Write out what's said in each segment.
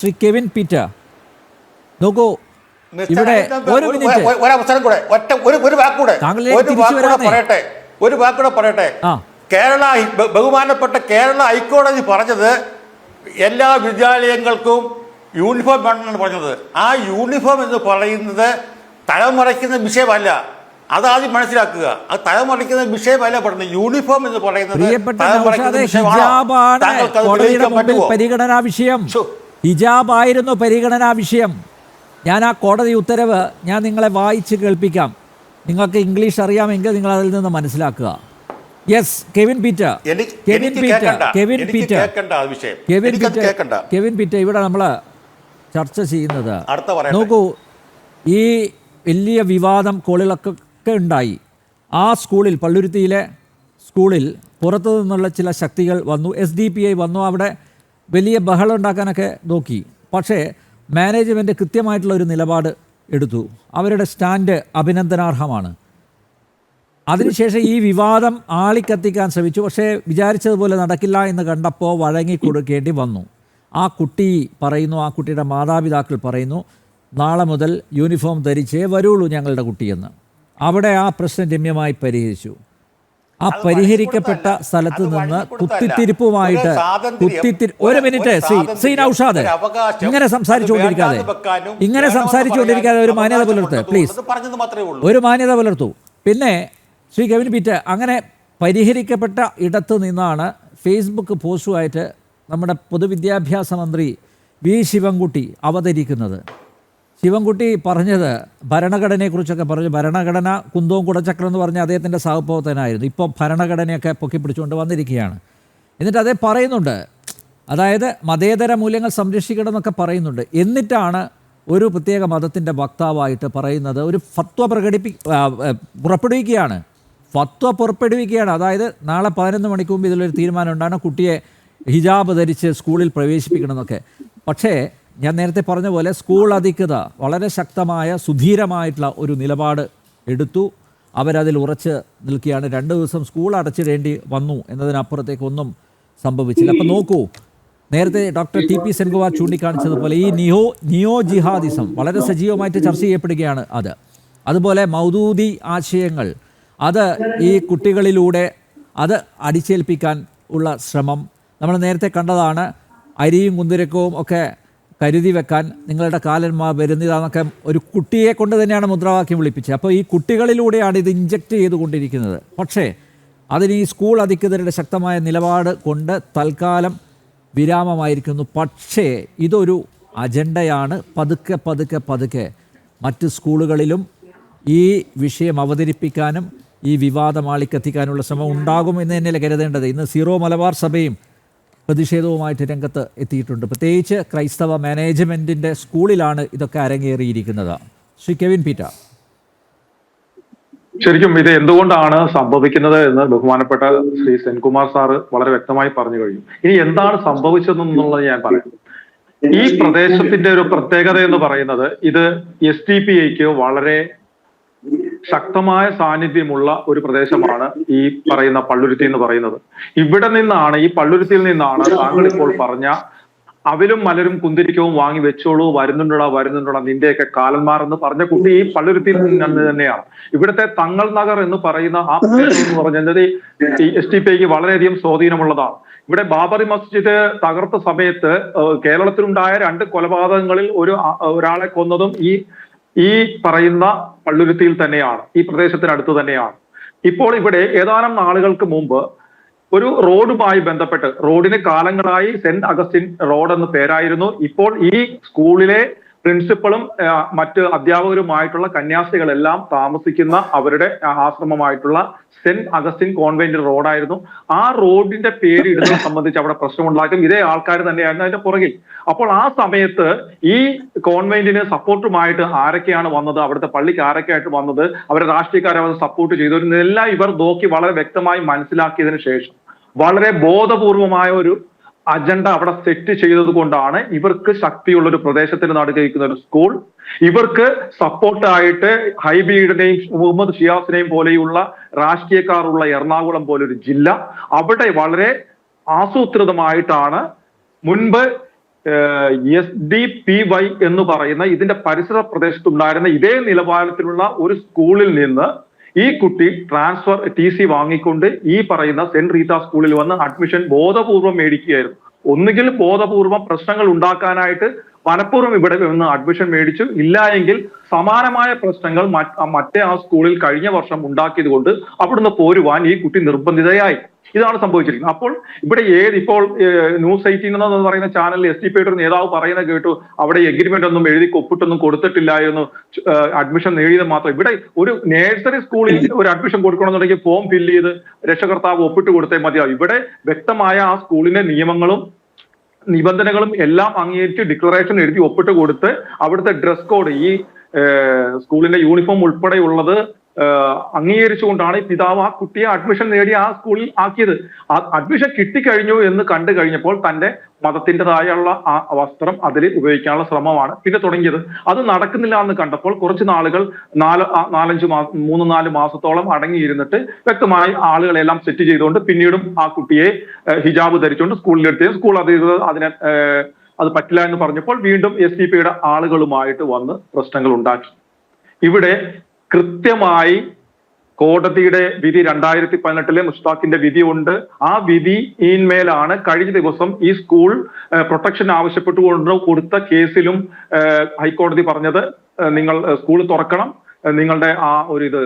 Shri Kevin Peter, നോക്കൂ, ഇവിടെ ഒരു അവസരം കൂടെ ഒരു വാക്കൂടെ പറയട്ടെ. കേരള ബഹുമാനപ്പെട്ട കേരള ഹൈക്കോടതി പറഞ്ഞത് എല്ലാ വിദ്യാലയങ്ങൾക്കും യൂണിഫോം വേണമെന്നാണ് പറഞ്ഞത്. ആ യൂണിഫോം എന്ന് പറയുന്നത് തലമറയ്ക്കുന്ന വിഷയമല്ല, അതാദ്യം മനസ്സിലാക്കുക. അത് തലമറയ്ക്കുന്ന വിഷയമല്ല പറഞ്ഞത്. യൂണിഫോം എന്ന് പറയുന്നത് പരിഗണനാ വിഷയം, ഹിജാബായിരുന്നു പരിഗണനാ വിഷയം. ഞാൻ ആ കോടതി ഉത്തരവ് ഞാൻ നിങ്ങളെ വായിച്ച് കേൾപ്പിക്കാം. നിങ്ങൾക്ക് ഇംഗ്ലീഷ് അറിയാമെങ്കിൽ നിങ്ങൾ അതിൽ നിന്ന് മനസ്സിലാക്കുക. യെസ്, കെവിൻ പീറ്റർ, ഇവിടെ നമ്മൾ ചർച്ച ചെയ്യുന്നത്, നോക്കൂ, ഈ വലിയ വിവാദം കോളിളക്കൊക്കെ ഉണ്ടായി. ആ സ്കൂളിൽ, പള്ളുരുത്തിയിലെ സ്കൂളിൽ പുറത്തു നിന്നുള്ള ചില ശക്തികൾ വന്നു, SDPI വന്നു, അവിടെ വലിയ ബഹളം ഉണ്ടാക്കാനൊക്കെ നോക്കി. പക്ഷേ മാനേജ്മെൻറ്റ് കൃത്യമായിട്ടുള്ള ഒരു നിലപാട് എടുത്തു. അവരുടെ സ്റ്റാൻഡ് അഭിനന്ദനാർഹമാണ്. അതിനുശേഷം ഈ വിവാദം ആളിക്കത്തിക്കാൻ ശ്രമിച്ചു. പക്ഷേ വിചാരിച്ചതുപോലെ നടക്കില്ല എന്ന് കണ്ടപ്പോൾ വഴങ്ങിക്കൊടുക്കേണ്ടി വന്നു. ആ കുട്ടി പറയുന്നു, ആ കുട്ടിയുടെ മാതാപിതാക്കൾ പറയുന്നു, നാളെ മുതൽ യൂണിഫോം ധരിച്ചേ വരുള്ളൂ ഞങ്ങളുടെ കുട്ടിയെന്ന്. അവിടെ ആ പ്രശ്നം രമ്യമായി പരിഹരിച്ചു. ആ പരിഹരിക്കപ്പെട്ട സ്ഥലത്ത് നിന്ന് കുത്തിത്തിരിപ്പുമായിട്ട് ഒരു മിനിറ്റ്, ശ്രീ നൗഷാദ്, ഇങ്ങനെ സംസാരിച്ചുകൊണ്ടിരിക്കാതെ ഒരു മാന്യത പുലർത്ത് പ്ലീസ്, ഒരു മാന്യത പുലർത്തൂ. പിന്നെ ശ്രീ കെവിൻ പീറ്റർ, അങ്ങനെ പരിഹരിക്കപ്പെട്ട ഇടത്ത് നിന്നാണ് ഫേസ്ബുക്ക് പോസ്റ്റുമായിട്ട് നമ്മുടെ പൊതുവിദ്യാഭ്യാസ മന്ത്രി വി ശിവൻകുട്ടി അവതരിക്കുന്നത്. ശിവൻകുട്ടി പറഞ്ഞത് ഭരണഘടനയെക്കുറിച്ചൊക്കെ പറഞ്ഞു. ഭരണഘടന കുന്തവും കുടച്ചക്രം എന്ന് പറഞ്ഞ അദ്ദേഹത്തിൻ്റെ സഹപ്രവർത്തകനായിരുന്നു. ഇപ്പോൾ ഭരണഘടനയൊക്കെ പൊക്കിപ്പിടിച്ചുകൊണ്ട് വന്നിരിക്കുകയാണ്. എന്നിട്ട് അതേ പറയുന്നുണ്ട്, അതായത് മതേതര മൂല്യങ്ങൾ സംരക്ഷിക്കണം എന്നൊക്കെ പറയുന്നുണ്ട്. എന്നിട്ടാണ് ഒരു പ്രത്യേക മതത്തിൻ്റെ വക്താവായിട്ട് പറയുന്നത്, ഒരു ഫത്വ പുറപ്പെടുവിക്കുകയാണ്. അതായത് നാളെ 11 മണിക്ക് മുമ്പ് ഇതിലൊരു തീരുമാനം ഉണ്ടാണ്, കുട്ടിയെ ഹിജാബ് ധരിച്ച് സ്കൂളിൽ പ്രവേശിപ്പിക്കണം എന്നൊക്കെ. പക്ഷേ ഞാൻ നേരത്തെ പറഞ്ഞ പോലെ സ്കൂൾ അധികൃത വളരെ ശക്തമായ സുധീരമായിട്ടുള്ള ഒരു നിലപാട് എടുത്തു. അവരതിൽ ഉറച്ച് നിൽക്കുകയാണ്. 2 ദിവസം സ്കൂൾ അടച്ചിടേണ്ടി വന്നു എന്നതിനപ്പുറത്തേക്കൊന്നും സംഭവിച്ചില്ല. അപ്പം നോക്കൂ, നേരത്തെ ഡോക്ടർ TP സെൻകുമാർ ചൂണ്ടിക്കാണിച്ചതുപോലെ ഈ നിയോ ജിഹാദിസം വളരെ സജീവമായിട്ട് ചർച്ച ചെയ്യപ്പെടുകയാണ്. അതുപോലെ മൗദൂദി ആശയങ്ങൾ, അത് ഈ കുട്ടികളിലൂടെ അത് അടിച്ചേൽപ്പിക്കാൻ ഉള്ള ശ്രമം നമ്മൾ നേരത്തെ കണ്ടതാണ്. അരിയും കുന്തിരക്കവും ഒക്കെ കരുതി വെക്കാൻ നിങ്ങളുടെ കാലന്മാർ വരുന്നതാണെന്നൊക്കെ ഒരു കുട്ടിയെ കൊണ്ട് തന്നെയാണ് മുദ്രാവാക്യം വിളിപ്പിച്ചത്. അപ്പോൾ ഈ കുട്ടികളിലൂടെയാണ് ഇത് ഇഞ്ചക്ട് ചെയ്തുകൊണ്ടിരിക്കുന്നത്. പക്ഷേ അതിന് ഈ സ്കൂൾ അധികൃതരുടെ ശക്തമായ നിലപാട് കൊണ്ട് തൽക്കാലം വിരാമമായിരിക്കുന്നു. പക്ഷേ ഇതൊരു അജണ്ടയാണ്. പതുക്കെ മറ്റ് സ്കൂളുകളിലും ഈ വിഷയം അവതരിപ്പിക്കാനും ഈ വിവാദം ആളിക്കത്തിക്കാനുള്ള ശ്രമം ഉണ്ടാകുമെന്ന് തന്നെയല്ലേ കരുതേണ്ടത്. ഇന്ന് സീറോ മലബാർ സഭയും പ്രതിഷേധവുമായിട്ട് രംഗത്ത് എത്തിയിട്ടുണ്ട്. പ്രത്യേകിച്ച് ക്രൈസ്തവ മാനേജ്മെൻറ്റിൻ്റെ സ്കൂളിലാണ് ഇതൊക്കെ അരങ്ങേറിയിരിക്കുന്നത്. ശ്രീ കെവിൻ പീറ്റർ, ശരിക്കും ഇത് എന്തുകൊണ്ടാണ് സംഭവിക്കുന്നത് എന്ന് ബഹുമാനപ്പെട്ട ശ്രീ സെൻകുമാർ സാറ് വളരെ വ്യക്തമായി പറഞ്ഞു കഴിഞ്ഞു. ഇനി എന്താണ് സംഭവിച്ചതെന്നുള്ളത് ഞാൻ പറയാം. ഈ പ്രദേശത്തിന്റെ ഒരു പ്രത്യേകത എന്ന് പറയുന്നത്, ഇത് SDPIക്ക് വളരെ ശക്തമായ സാന്നിധ്യമുള്ള ഒരു പ്രദേശമാണ് ഈ പറയുന്ന പള്ളുരുത്തി എന്ന് പറയുന്നത്. ഇവിടെ നിന്നാണ്, ഈ പള്ളുരുത്തിയിൽ നിന്നാണ് താങ്കൾ ഇപ്പോൾ പറഞ്ഞ അവിലും മലരും കുന്തിരിക്കവും വാങ്ങി വെച്ചോളൂ, വരുന്നുണ്ടടാ നിന്റെയൊക്കെ കാലന്മാർ എന്ന് പറഞ്ഞ കുട്ടി ഈ പള്ളുരുത്തിയിൽ നിന്ന് തന്നെയാണ്. ഇവിടുത്തെ തങ്ങൾ നഗർ എന്ന് പറയുന്ന ആ പ്രദേശം എന്ന് പറഞ്ഞത് ഈ SDPIക്ക് വളരെയധികം സ്വാധീനമുള്ളതാണ്. ഇവിടെ ബാബറി മസ്ജിദ് തകർത്ത സമയത്ത് കേരളത്തിലുണ്ടായ 2 കൊലപാതകങ്ങളിൽ ഒരാളെ കൊന്നതും ഈ പറയുന്ന പള്ളുരുത്തിയിൽ തന്നെയാണ്, ഈ പ്രദേശത്തിനടുത്ത് തന്നെയാണ്. ഇപ്പോൾ ഇവിടെ ഏതാനും നാളുകൾക്ക് മുമ്പ് ഒരു റോഡുമായി ബന്ധപ്പെട്ട്, റോഡിന് കാലങ്ങളായി സെന്റ് അഗസ്റ്റിൻ റോഡ് എന്ന് പേരായിരുന്നു. ഇപ്പോൾ ഈ സ്കൂളിലെ പ്രിൻസിപ്പളും മറ്റ് അധ്യാപകരുമായിട്ടുള്ള കന്യാസ്ത്രീകളെല്ലാം താമസിക്കുന്ന അവരുടെ ആശ്രമമായിട്ടുള്ള സെന്റ് അഗസ്റ്റിൻ കോൺവെന്റ് റോഡായിരുന്നു. ആ റോഡിന്റെ പേര് ഇടുന്നത് സംബന്ധിച്ച് അവിടെ പ്രശ്നമുണ്ടാക്കും ഇതേ ആൾക്കാർ തന്നെയായിരുന്നു അതിന്റെ പുറകിൽ. അപ്പോൾ ആ സമയത്ത് ഈ കോൺവെന്റിന് സപ്പോർട്ടുമായിട്ട് ആരൊക്കെയാണ് വന്നത്, അവിടുത്തെ പള്ളിക്ക് ആരൊക്കെയായിട്ട് വന്നത്, അവരുടെ രാഷ്ട്രീയക്കാരെ അത് സപ്പോർട്ട് ചെയ്തിരുന്നതെല്ലാം ഇവർ നോക്കി വളരെ വ്യക്തമായി മനസ്സിലാക്കിയതിനു ശേഷം വളരെ ബോധപൂർവമായ ഒരു അജണ്ട അവിടെ സെറ്റ് ചെയ്തത് കൊണ്ടാണ് ഇവർക്ക് ശക്തിയുള്ള ഒരു പ്രദേശത്തിന് നടുക്കിരിക്കുന്ന ഒരു സ്കൂൾ, ഇവർക്ക് സപ്പോർട്ടായിട്ട് ഹൈബീഡിനെയും മുഹമ്മദ് ഷിയാസിനെയും പോലെയുള്ള രാഷ്ട്രീയക്കാരുള്ള എറണാകുളം പോലൊരു ജില്ല, അവിടെ വളരെ ആസൂത്രിതമായിട്ടാണ് മുൻപ് SDPY എന്ന് പറയുന്ന ഇതിന്റെ പരിസര പ്രദേശത്തുണ്ടായിരുന്ന ഇതേ നിലവാരത്തിലുള്ള ഒരു സ്കൂളിൽ നിന്ന് ഈ കുട്ടി ട്രാൻസ്ഫർ TC വാങ്ങിക്കൊണ്ട് ഈ പറയുന്ന സെന്റ് റീത്ത സ്കൂളിൽ വന്ന് അഡ്മിഷൻ ബോധപൂർവം മേടിക്കുകയായിരുന്നു. ഒന്നുകിൽ ബോധപൂർവം പ്രശ്നങ്ങൾ ഉണ്ടാക്കാനായിട്ട് മനഃപൂർവ്വം ഇവിടെ നിന്ന് അഡ്മിഷൻ മേടിച്ചു, ഇല്ല എങ്കിൽ സമാനമായ പ്രശ്നങ്ങൾ മറ്റേ ആ സ്കൂളിൽ കഴിഞ്ഞ വർഷം ഉണ്ടാക്കിയത് കൊണ്ട് അവിടുന്ന് പോരുവാൻ ഈ കുട്ടി നിർബന്ധിതയായി. ഇതാണ് സംഭവിച്ചിരിക്കുന്നത്. അപ്പോൾ ഇവിടെ ഇപ്പോൾ ന്യൂസ് 18 എന്ന് പറയുന്ന ചാനലിൽ SDPയുടെ ഒരു നേതാവ് പറയുന്നത് കേട്ടു, അവിടെ എഗ്രിമെന്റ് ഒന്നും എഴുതി ഒപ്പിട്ടൊന്നും കൊടുത്തിട്ടില്ല എന്ന്, അഡ്മിഷൻ നേടിയത് മാത്രം. ഇവിടെ ഒരു നേഴ്സറി സ്കൂളിൽ ഒരു അഡ്മിഷൻ കൊടുക്കണമെന്നുണ്ടെങ്കിൽ ഫോം ഫില്ല് ചെയ്ത് രക്ഷകർത്താവ് ഒപ്പിട്ട് കൊടുത്തേ മതിയാവും. ഇവിടെ വ്യക്തമായ ആ സ്കൂളിന്റെ നിയമങ്ങളും നിബന്ധനകളും എല്ലാം അംഗീകരിച്ച് ഡിക്ലറേഷൻ എഴുതി ഒപ്പിട്ട് കൊടുത്ത് അവിടുത്തെ ഡ്രസ് കോഡ്, ഈ സ്കൂളിന്റെ യൂണിഫോം ഉൾപ്പെടെയുള്ളത് അംഗീകരിച്ചുകൊണ്ടാണ് പിതാവ് ആ കുട്ടിയെ അഡ്മിഷൻ നേടി ആ സ്കൂളിൽ ആക്കിയത്. അഡ്മിഷൻ കിട്ടിക്കഴിഞ്ഞു എന്ന് കണ്ടു കഴിഞ്ഞപ്പോൾ തന്റെ മതത്തിൻ്റെതായുള്ള ആ വസ്ത്രം അതിൽ ഉപയോഗിക്കാനുള്ള ശ്രമമാണ് പിന്നെ തുടങ്ങിയത്. അത് നടക്കുന്നില്ല എന്ന് കണ്ടപ്പോൾ കുറച്ച് നാളുകൾ 3-4 മാസത്തോളം അടങ്ങിയിരുന്നിട്ട് വ്യക്തമായി ആളുകളെല്ലാം സെറ്റ് ചെയ്തുകൊണ്ട് പിന്നീടും ആ കുട്ടിയെ ഹിജാബ് ധരിച്ചുകൊണ്ട് സ്കൂളിലെടുത്ത് സ്കൂൾ അതിനെ അത് പറ്റില്ല എന്ന് പറഞ്ഞപ്പോൾ വീണ്ടും SDPയുടെ ആളുകളുമായിട്ട് വന്ന് പ്രശ്നങ്ങൾ ഉണ്ടാക്കി. ഇവിടെ കൃത്യമായി കോടതിയുടെ വിധി 2018 മുഷ്താഖിന്റെ വിധി ഉണ്ട്. ആ വിധിയിന്മേലാണ് കഴിഞ്ഞ ദിവസം ഈ സ്കൂൾ പ്രൊട്ടക്ഷൻ ആവശ്യപ്പെട്ടുകൊണ്ട് കൊടുത്ത കേസിലും ഹൈക്കോടതി പറഞ്ഞത്, നിങ്ങൾ സ്കൂൾ തുറക്കണം, നിങ്ങളുടെ ആ ഒരു ഇത്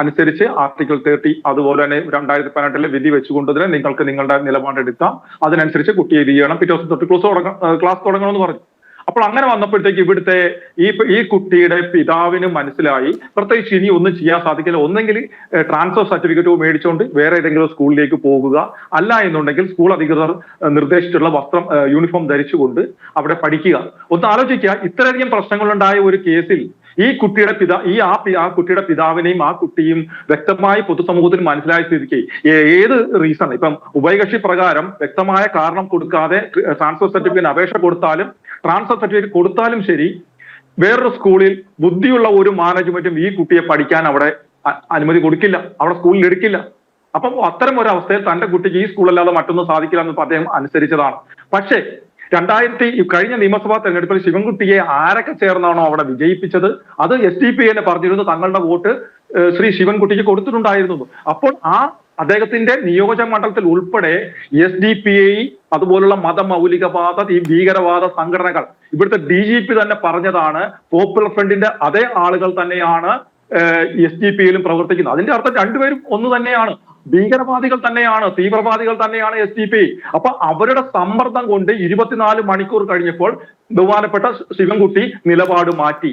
അനുസരിച്ച് ആർട്ടിക്കിൾ 30 അതുപോലെ തന്നെ 2018 വിധി വെച്ചുകൊണ്ട് തന്നെ നിങ്ങൾക്ക് നിങ്ങളുടെ നിലപാടെടുക്കാം, അതിനനുസരിച്ച് കുട്ടിയെ ഇത് ചെയ്യണം, പിറ്റേ ദിവസം തൊട്ട് ക്ലാസ് തുടങ്ങണമെന്ന് പറഞ്ഞു. അപ്പോൾ അങ്ങനെ വന്നപ്പോഴത്തേക്ക് ഇവിടുത്തെ ഈ കുട്ടിയുടെ പിതാവിന് മനസ്സിലായി പ്രത്യേകിച്ച് ഇനി ഒന്നും ചെയ്യാൻ സാധിക്കില്ല, ഒന്നെങ്കിൽ ട്രാൻസ്ഫർ സർട്ടിഫിക്കറ്റ് മേടിച്ചുകൊണ്ട് വേറെ ഏതെങ്കിലും സ്കൂളിലേക്ക് പോകുക, അല്ല എന്നുണ്ടെങ്കിൽ സ്കൂൾ അധികൃതർ നിർദ്ദേശിച്ചിട്ടുള്ള വസ്ത്രം യൂണിഫോം ധരിച്ചുകൊണ്ട് അവിടെ പഠിക്കുക. ഒന്ന് ആലോചിക്കുക, ഇത്രയധികം പ്രശ്നങ്ങളുണ്ടായ ഒരു കേസിൽ ഈ കുട്ടിയുടെ കുട്ടിയുടെ പിതാവിനെയും ആ കുട്ടിയും വ്യക്തമായി പൊതുസമൂഹത്തിന് മനസ്സിലായ സ്ഥിതിക്ക് ഏത് റീസൺ, ഇപ്പം ഉഭയകക്ഷി പ്രകാരം വ്യക്തമായ കാരണം കൊടുക്കാതെ ട്രാൻസ്ഫർ സർട്ടിഫിക്കറ്റ് അപേക്ഷ കൊടുത്താലും ട്രാൻസ്ഫർ സർട്ടിഫിക്കറ്റ് കൊടുത്താലും ശരി, വേറൊരു സ്കൂളിൽ ബുദ്ധിയുള്ള ഒരു മാനേജ്മെന്റും ഈ കുട്ടിയെ പഠിക്കാൻ അവിടെ അനുമതി കൊടുക്കില്ല, അവിടെ സ്കൂളിൽ എടുക്കില്ല. അപ്പം അത്തരം ഒരു അവസ്ഥയിൽ തന്റെ കുട്ടിക്ക് ഈ സ്കൂളല്ലാതെ മറ്റൊന്നും സാധിക്കില്ല എന്ന് അദ്ദേഹം അനുസരിച്ചതാണ്. പക്ഷേ കഴിഞ്ഞ നിയമസഭാ തെരഞ്ഞെടുപ്പിൽ ശിവൻകുട്ടിയെ ആരൊക്കെ ചേർന്നാണോ അവിടെ വിജയിപ്പിച്ചത്, അത് SDPI തന്നെ പറഞ്ഞിരുന്നു തങ്ങളുടെ വോട്ട് ശ്രീ ശിവൻകുട്ടിക്ക് കൊടുത്തിട്ടുണ്ടായിരുന്നു. അപ്പോൾ അദ്ദേഹത്തിന്റെ നിയോജക മണ്ഡലത്തിൽ ഉൾപ്പെടെ SDPI അതുപോലുള്ള മതമൗലികവാദ ഈ ഭീകരവാദ സംഘടനകൾ, ഇവിടുത്തെ DGP തന്നെ പറഞ്ഞതാണ്, പോപ്പുലർ ഫ്രണ്ടിന്റെ അതേ ആളുകൾ തന്നെയാണ് SDPയിലും പ്രവർത്തിക്കുന്നത്. അതിന്റെ അർത്ഥം രണ്ടുപേരും ഒന്ന് തന്നെയാണ്, ഭീകരവാദികൾ തന്നെയാണ്, തീവ്രവാദികൾ തന്നെയാണ് SDPI. അപ്പൊ അവരുടെ സമ്മർദ്ദം കൊണ്ട് 24 മണിക്കൂർ കഴിഞ്ഞപ്പോൾ ബഹുമാനപ്പെട്ട ശിവൻകുട്ടി നിലപാട് മാറ്റി.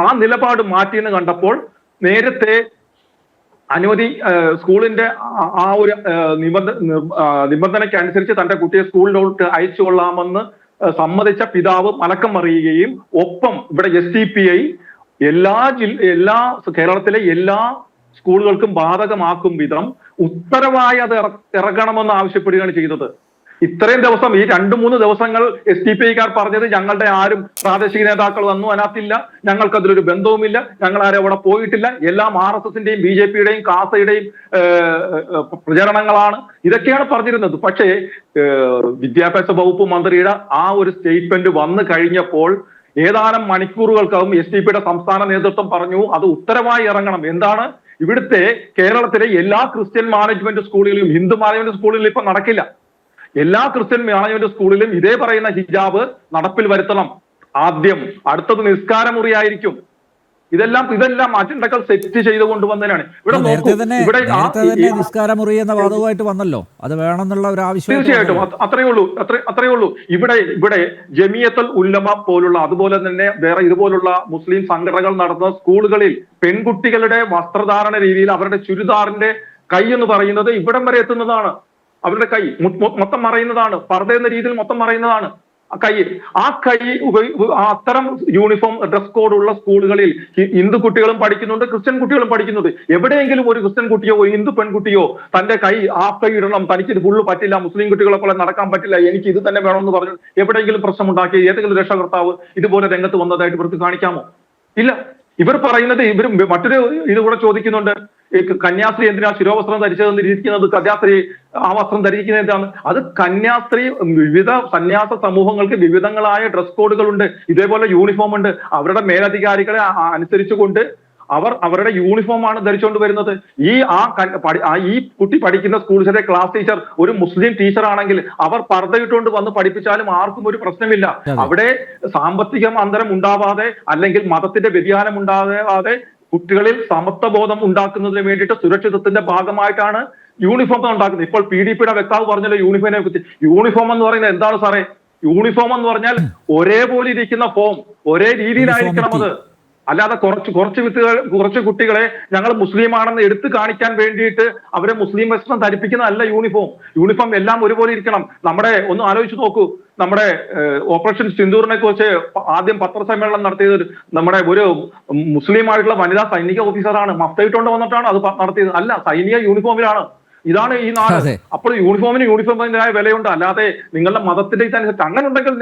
ആ നിലപാട് മാറ്റിയെന്ന് കണ്ടപ്പോൾ നേരത്തെ അനുമതി സ്കൂളിന്റെ ആ ഒരു നിബന്ധനയ്ക്ക് അനുസരിച്ച് തന്റെ കുട്ടിയെ സ്കൂളിലോട്ട് അയച്ചു കൊള്ളാമെന്ന് സമ്മതിച്ച പിതാവ് മലക്കം മറിയുകയും ഒപ്പം ഇവിടെ SDPI എല്ലാ കേരളത്തിലെ എല്ലാ സ്കൂളുകൾക്കും ബാധകമാക്കും വിധം ഉത്തരവായി അത് ഇറങ്ങണമെന്ന് ആവശ്യപ്പെടുകയാണ് ചെയ്തത്. ഇത്രയും ദിവസം ഈ 2-3 ദിവസങ്ങൾ SDPIക്കാർ പറഞ്ഞത് ഞങ്ങളുടെ ആരും പ്രാദേശിക നേതാക്കൾ വന്നു അതിനകത്തില്ല, ഞങ്ങൾക്ക് അതിലൊരു ബന്ധവുമില്ല, ഞങ്ങൾ ആരും അവിടെ പോയിട്ടില്ല, എല്ലാം RSSന്റെയും BJPയുടെയും കാസയുടെയും പ്രചരണങ്ങളാണ്, ഇതൊക്കെയാണ് പറഞ്ഞിരുന്നത്. പക്ഷേ വിദ്യാഭ്യാസ വകുപ്പ് മന്ത്രിയുടെ ആ ഒരു സ്റ്റേറ്റ്മെന്റ് വന്നു കഴിഞ്ഞപ്പോൾ ഏതാനും മണിക്കൂറുകൾക്കകം SDPയുടെ സംസ്ഥാന നേതൃത്വം പറഞ്ഞു അത് ഉത്തരവായി ഇറങ്ങണം. എന്താണ്, ഇവിടുത്തെ കേരളത്തിലെ എല്ലാ ക്രിസ്ത്യൻ മാനേജ്മെന്റ് സ്കൂളുകളിലും ഹിന്ദു മാനേജ്മെന്റ് സ്കൂളുകളിലും ഇപ്പൊ നടക്കില്ല. എല്ലാ ക്രിസ്ത്യൻ മാനേജ്മെന്റ് സ്കൂളിലും ഇതേ പറയുന്ന ഹിജാബ് നടപ്പിൽ വരുത്തണം. ആദ്യം അടുത്തത് നിസ്കാര മുറിയായിരിക്കും. ഇതെല്ലാം അജണ്ടകൾ സെറ്റ് ചെയ്ത് കൊണ്ടുവന്നതിനാണ്. നേരത്തെ തന്നെ നിസ്കാര മുറി എന്ന വാദവുമായിട്ട് വന്നല്ലോ, അത് വേണമെന്നുള്ള ഒരു ആവശ്യം. തീർച്ചയായിട്ടും അത്രയേ ഉള്ളൂ. ഇവിടെ ജമിയത്തുൽ ഉലമ പോലുള്ള അതുപോലെ തന്നെ വേറെ ഇതുപോലുള്ള മുസ്ലിം സംഘടനകൾ നടത്തുന്ന സ്കൂളുകളിൽ പെൺകുട്ടികളുടെ വസ്ത്രധാരണ രീതിയിൽ അവരുടെ ചുരിദാറിന്റെ കൈ എന്ന് പറയുന്നത് ഇവിടം വരെ എത്തുന്നതാണ്. അവരുടെ കൈ മൊത്തം മറയുന്നതാണ്, പർദ്ദ എന്ന രീതിയിൽ മൊത്തം മറയുന്നതാണ് ആ കൈ അത്തരം യൂണിഫോം ഡ്രസ് കോഡ് ഉള്ള സ്കൂളുകളിൽ ഹിന്ദു കുട്ടികളും പഠിക്കുന്നുണ്ട്, ക്രിസ്ത്യൻ കുട്ടികളും പഠിക്കുന്നുണ്ട്. എവിടെയെങ്കിലും ഒരു ക്രിസ്ത്യൻ കുട്ടിയോ ഒരു ഹിന്ദു പെൺകുട്ടിയോ തന്റെ കൈ കൈ ഇടണം, തനിക്ക് ഇത് ഫുള്ള് പറ്റില്ല, മുസ്ലിം കുട്ടികളെ പോലെ നടക്കാൻ പറ്റില്ല, എനിക്ക് ഇത് തന്നെ വേണമെന്ന് പറഞ്ഞു എവിടെയെങ്കിലും പ്രശ്നം ഉണ്ടാക്കി ഏതെങ്കിലും രക്ഷകർത്താവ് ഇതുപോലെ രംഗത്ത് വന്നതായിട്ട് ഇവർക്ക് കാണിക്കാമോ? ഇല്ല. ഇവർ പറയുന്നത് മറ്റൊരു ഇത് കൂടെ ചോദിക്കുന്നുണ്ട്, ഈ കന്യാസ്ത്രീ എന്തിനാ ശിരോവസ്ത്രം ധരിച്ചതെന്ന് ഇരിക്കുന്നത്, കന്യാസ്ത്രീ ആ വസ്ത്രം ധരിക്കുന്നത് എന്താണ്? അത് കന്യാസ്ത്രീ വിവിധ സന്യാസ സമൂഹങ്ങൾക്ക് വിവിധങ്ങളായ ഡ്രസ് കോഡുകളുണ്ട്, ഇതേപോലെ യൂണിഫോം ഉണ്ട്. അവരുടെ മേലധികാരികളെ അനുസരിച്ചുകൊണ്ട് അവരുടെ യൂണിഫോമാണ് ധരിച്ചുകൊണ്ട് വരുന്നത്. ഈ കുട്ടി പഠിക്കുന്ന സ്കൂളിലെ ക്ലാസ് ടീച്ചർ ഒരു മുസ്ലിം ടീച്ചർ ആണെങ്കിൽ അവർ പർദ്ദയിട്ടുകൊണ്ട് വന്ന് പഠിപ്പിച്ചാലും ആർക്കും ഒരു പ്രശ്നമില്ല. അവിടെ സാമ്പത്തിക അന്തരം ഉണ്ടാവാതെ അല്ലെങ്കിൽ മതത്തിന്റെ വ്യതിയാനം ഉണ്ടാവാതെ കുട്ടികളിൽ സമത്വബോധം ഉണ്ടാക്കുന്നതിന് വേണ്ടിയിട്ട് സുരക്ഷിതത്തിന്റെ ഭാഗമായിട്ടാണ് യൂണിഫോം ഉണ്ടാക്കുന്നത്. ഇപ്പോൾ PDPയുടെ വക്താവ് പറഞ്ഞല്ലോ യൂണിഫോമിനെ കുറിച്ച്. യൂണിഫോം എന്ന് പറയുന്നത് എന്താണ് സാറേ? യൂണിഫോം എന്ന് പറഞ്ഞാൽ ഒരേപോലെ ഇരിക്കുന്ന ഫോം, ഒരേ രീതിയിലായിരിക്കണം അത്. അല്ലാതെ കുറച്ച് കുട്ടികളെ ഞങ്ങൾ മുസ്ലിം ആണെന്ന് എടുത്തു കാണിക്കാൻ വേണ്ടിയിട്ട് അവരെ മുസ്ലിം വസ്ത്രം ധരിപ്പിക്കുന്നതല്ല യൂണിഫോം. യൂണിഫോം എല്ലാം ഒരുപോലെ ഇരിക്കണം. ഒന്ന് ആലോചിച്ച് നോക്കൂ, നമ്മുടെ ഓപ്പറേഷൻ സിന്ദൂറിനെ കുറിച്ച് ആദ്യം പത്രസമ്മേളനം നടത്തിയത് നമ്മുടെ ഒരു മുസ്ലിം ആയിട്ടുള്ള വനിതാ സൈനിക ഓഫീസറാണ്. മഫ്തയിട്ടുകൊണ്ട് വന്നിട്ടാണ് അത് നടത്തിയത്. അല്ല, സൈനിക യൂണിഫോമിലാണ്. ഇതാണ് ഈ നാട്. അപ്പോൾ യൂണിഫോമിൻ്റെതായ വിലയുണ്ട്. അല്ലാതെ നിങ്ങളുടെ മതത്തിന്റെ ഇതനുസരിച്ച് അങ്ങനെ ഉണ്ടെങ്കിൽ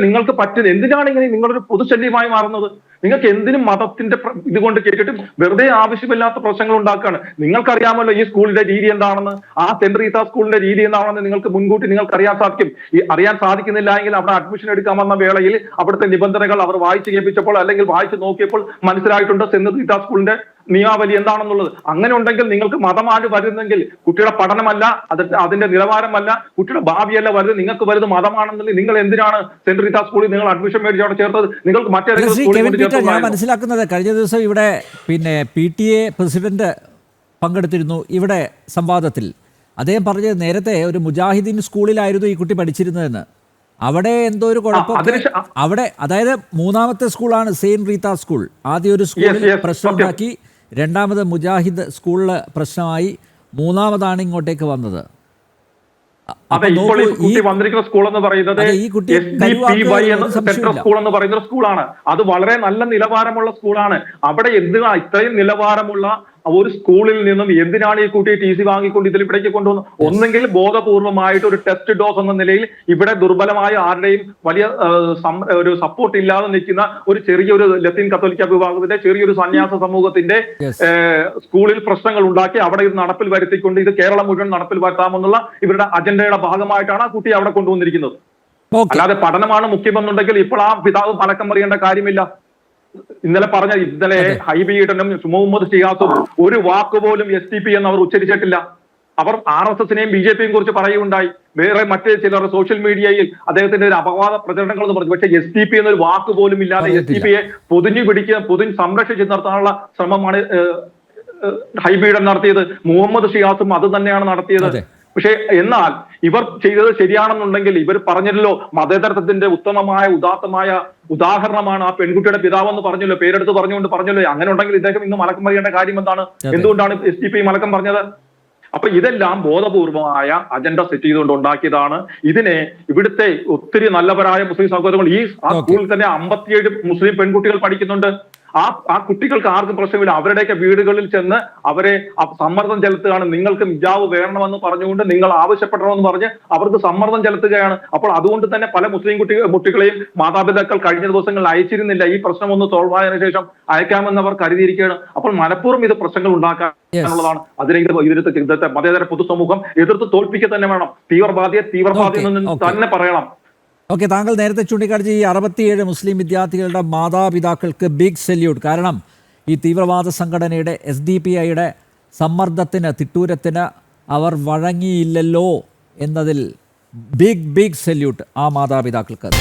നിങ്ങൾക്ക് പറ്റുന്നത് എന്തിനാണ് ഇങ്ങനെ നിങ്ങളൊരു പൊതുശല്യമായി മാറുന്നത്? നിങ്ങൾക്ക് എന്തിനും മതത്തിന്റെ ഇതുകൊണ്ട് കേട്ടിട്ട് വെറുതെ ആവശ്യമില്ലാത്ത പ്രശ്നങ്ങൾ ഉണ്ടാക്കുകയാണ്. നിങ്ങൾക്കറിയാമല്ലോ ഈ സ്കൂളിന്റെ രീതി എന്താണെന്ന്, ആ സെന്റ് റീത്ത സ്കൂളിന്റെ രീതി എന്താണെന്ന് നിങ്ങൾക്ക് മുൻകൂട്ടി നിങ്ങൾക്ക് അറിയാൻ സാധിക്കും. അറിയാൻ സാധിക്കുന്നില്ല എങ്കിൽ അവിടെ അഡ്മിഷൻ എടുക്കാൻ വന്ന വേളയിൽ അവിടുത്തെ നിബന്ധനകൾ അവർ വായിച്ചു കേൾപ്പിച്ചപ്പോൾ അല്ലെങ്കിൽ വായിച്ചു നോക്കിയപ്പോൾ മനസ്സിലായിട്ടുണ്ട് സെന്റ് റീത്ത സ്കൂളിന്റെ നിയമാവലി എന്താണെന്നുള്ളത്. അങ്ങനെ ഉണ്ടെങ്കിൽ നിങ്ങൾക്ക് മതമാണ് വരുന്നെങ്കിൽ കുട്ടിയുടെ പഠനമല്ല, അതിന്റെ നിലവാരമല്ല, കുട്ടിയുടെ ഭാവിയല്ല വലുത്, നിങ്ങൾക്ക് വലുത് മതമാണെന്നുണ്ടെങ്കിൽ നിങ്ങൾ എന്തിനാണ് സെന്റ് റീത്ത സ്കൂളിൽ നിങ്ങൾ അഡ്മിഷൻ മേടിച്ച് അവിടെ ചേർത്തത്? നിങ്ങൾക്ക് മറ്റേതെങ്കിലും സ്കൂളിൽ ഞാൻ മനസ്സിലാക്കുന്നത് കഴിഞ്ഞ ദിവസം ഇവിടെ PTA പ്രസിഡന്റ് പങ്കെടുത്തിരുന്നു ഇവിടെ സംവാദത്തിൽ. അദ്ദേഹം പറഞ്ഞത് നേരത്തെ ഒരു മുജാഹിദീൻ സ്കൂളിലായിരുന്നു ഈ കുട്ടി പഠിച്ചിരുന്നതെന്ന്. അവിടെ എന്തോ ഒരു കുഴപ്പം അവിടെ, അതായത് മൂന്നാമത്തെ സ്കൂളാണ് സെയിന്റ് റീത്ത സ്കൂൾ. ആദ്യം ഒരു സ്കൂളിൽ പ്രശ്നമുണ്ടാക്കി, രണ്ടാമത് മുജാഹിദ് സ്കൂളിൽ പ്രശ്നമായി, മൂന്നാമതാണ് ഇങ്ങോട്ടേക്ക് വന്നത്. വന്നിരിക്കുന്ന സ്കൂൾ എന്ന് പറയുന്നത് സെൻട്രൽ സ്കൂൾ എന്ന് പറയുന്ന സ്കൂളാണ്. അത് വളരെ നല്ല നിലവാരമുള്ള സ്കൂളാണ്. അവിടെ എന്തിനാ ഇത്രയും നിലവാരമുള്ള ഒരു സ്കൂളിൽ നിന്നും എന്തിനാണ് ഈ കുട്ടിയെ TC വാങ്ങിക്കൊണ്ട് ഇതിലിവിടേക്ക് കൊണ്ടുവന്നത്? ഒന്നെങ്കിൽ ബോധപൂർവമായിട്ട് ഒരു ടെസ്റ്റ് ഡോസ് എന്ന നിലയിൽ ഇവിടെ ദുർബലമായ ആരുടെയും വലിയ ഒരു സപ്പോർട്ട് ഇല്ലാതെ നിൽക്കുന്ന ഒരു ചെറിയൊരു ലത്തീൻ കത്തോലിക്ക വിഭാഗത്തിന്റെ ചെറിയൊരു സന്യാസ സമൂഹത്തിന്റെ സ്കൂളിൽ പ്രശ്നങ്ങൾ ഉണ്ടാക്കി അവിടെ ഇത് നടപ്പിൽ വരുത്തിക്കൊണ്ട് ഇത് കേരളം മുഴുവൻ നടപ്പിൽ വരുത്താമെന്നുള്ള ഇവരുടെ അജണ്ടയുടെ ഭാഗമായിട്ടാണ് ആ കുട്ടിയെ അവിടെ കൊണ്ടുവന്നിരിക്കുന്നത്. അല്ലാതെ പഠനമാണ് മുഖ്യമെന്നുണ്ടെങ്കിൽ ഇപ്പോൾ ആ പിതാവ് പലക്കം അറിയേണ്ട കാര്യമില്ല. ഇന്നലെ ഹൈബിയുടെ മുഹമ്മദ് ഷിയാസും ഒരു വാക്കുപോലും STP എന്ന് അവർ ഉച്ചരിച്ചിട്ടില്ല. അവർ RSSനെയും BJPയും കുറിച്ച് പറയുകയുണ്ടായി. വേറെ മറ്റ് ചിലർ സോഷ്യൽ മീഡിയയിൽ അദ്ദേഹത്തിന്റെ ഒരു അപവാദ പ്രചരണങ്ങൾ എന്ന് പറഞ്ഞു. പക്ഷേ STP എന്നൊരു വാക്ക് പോലും ഇല്ലാതെ STPയെ പൊതിഞ്ഞ് സംരക്ഷിച്ച് നിർത്താനുള്ള ശ്രമമാണ് ഹൈബിയുടെ നടത്തിയത്. മുഹമ്മദ് ഷിയാസും അത് തന്നെയാണ് നടത്തിയത്. പക്ഷേ എന്നാൽ ഇവർ ചെയ്തത് ശരിയാണെന്നുണ്ടെങ്കിൽ ഇവർ പറഞ്ഞല്ലോ മതേതരത്വത്തിന്റെ ഉത്തമമായ ഉദാത്തമായ ഉദാഹരണമാണ് ആ പെൺകുട്ടിയുടെ പിതാവെന്ന് പറഞ്ഞല്ലോ, പേരെടുത്ത് പറഞ്ഞല്ലോ. അങ്ങനെ ഉണ്ടെങ്കിൽ ഇദ്ദേഹം ഇന്ന് മലക്കം പറയേണ്ട കാര്യം എന്താണ്? എന്തുകൊണ്ടാണ് STP മലക്കം പറഞ്ഞത്? അപ്പൊ ഇതെല്ലാം ബോധപൂർവമായ അജണ്ട സെറ്റ് ചെയ്തുകൊണ്ട് ഉണ്ടാക്കിയതാണ്. ഇതിനെ ഇവിടുത്തെ ഒത്തിരി നല്ലവരായ മുസ്ലിം സഹോദരങ്ങൾ ആ സ്കൂളിൽ തന്നെ 57 മുസ്ലിം പെൺകുട്ടികൾ പഠിക്കുന്നുണ്ട്. ആ കുട്ടികൾക്ക് ആർക്കും പ്രശ്നമില്ല. അവരുടെയൊക്കെ വീടുകളിൽ ചെന്ന് അവരെ സമ്മർദ്ദം ചെലുത്തുകയാണ്. നിങ്ങൾക്ക് ഹിജാബ് വേണമെന്ന് പറഞ്ഞുകൊണ്ട് നിങ്ങൾ ആവശ്യപ്പെടണമെന്ന് പറഞ്ഞ് അവർക്ക് സമ്മർദ്ദം ചെലുത്തുകയാണ്. അപ്പോൾ അതുകൊണ്ട് തന്നെ പല മുസ്ലിം കുട്ടികളെയും മാതാപിതാക്കൾ കഴിഞ്ഞ ദിവസങ്ങളിൽ അയച്ചിരുന്നില്ല. ഈ പ്രശ്നം ഒന്ന് തോൾവായതിനു ശേഷം അയക്കാമെന്ന് അവർ കരുതിയിരിക്കുകയാണ്. അപ്പോൾ മനഃപൂർവ്വം ഇത് പ്രശ്നങ്ങൾ ഉണ്ടാക്കാനുള്ളതാണ്. ഇതിനെ മതേതര പൊതുസമൂഹം എതിർത്ത് തോൽപ്പിക്കുക തന്നെ വേണം. തീവ്രവാദിയെ നിന്ന് തന്നെ പറയണം. ഓക്കെ, താങ്കൾ നേരത്തെ ചൂണ്ടിക്കാണിച്ച ഈ 67 മുസ്ലിം വിദ്യാർത്ഥികളുടെ മാതാപിതാക്കൾക്ക് ബിഗ് സല്യൂട്ട്. കാരണം ഈ തീവ്രവാദ സംഘടനയുടെ SDPIയുടെ സമ്മർദ്ദത്തിന്, തിട്ടൂരത്തിന് അവർ വഴങ്ങിയില്ലല്ലോ എന്നതിൽ ബിഗ് സല്യൂട്ട് ആ മാതാപിതാക്കൾക്ക്.